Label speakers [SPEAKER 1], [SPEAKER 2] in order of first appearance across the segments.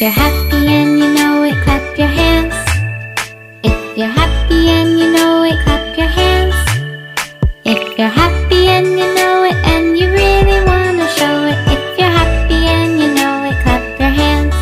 [SPEAKER 1] you're happy and you know it, clap your hands. If you're happy and you know it, clap your hands. If you're happy and you know it and you really wanna show it, if you're happy and you know it, clap your hands.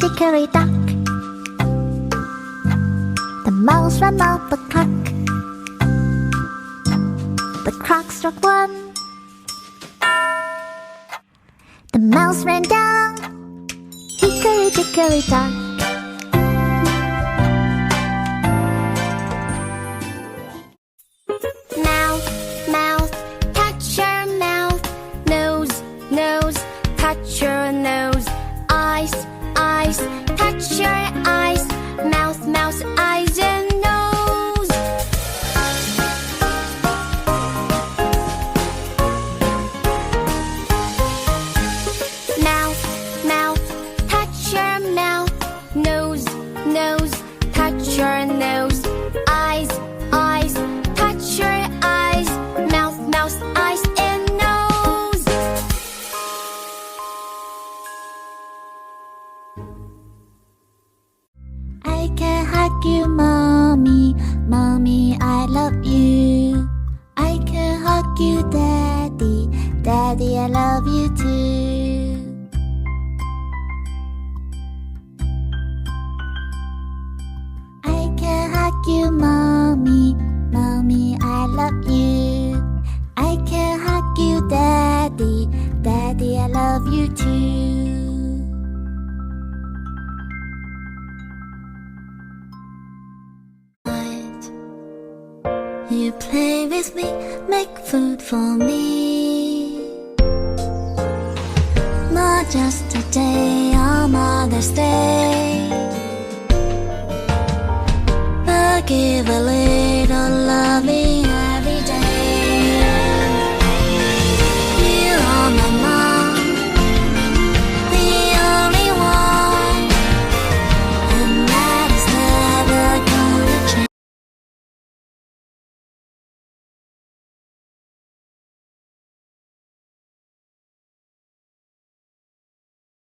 [SPEAKER 2] Hickory dock, the mouse ran up a clock. The clock struck one. The mouse ran down. Hickory dickory dock. Mouth, mouth, touch your mouth. Nose, nose, touch your nose. Eyes, eyes, touch your eyes. Mouth, mouth, eyes and nose. Mouth, mouth, touch your mouth. Nose, nose, touch your nose. Eyes, eyes, touch your eyes. Mouth, mouth, eyes and nose. I can hug you, mommy, mommy, I love you. I can hug you, daddy, daddy, I love you too. I can hug you, mommy, mommy, I love you. I can hug you, daddy, daddy, I love you too. You play with me, make food for me. Not just a day on Mother's Day, but give a little loving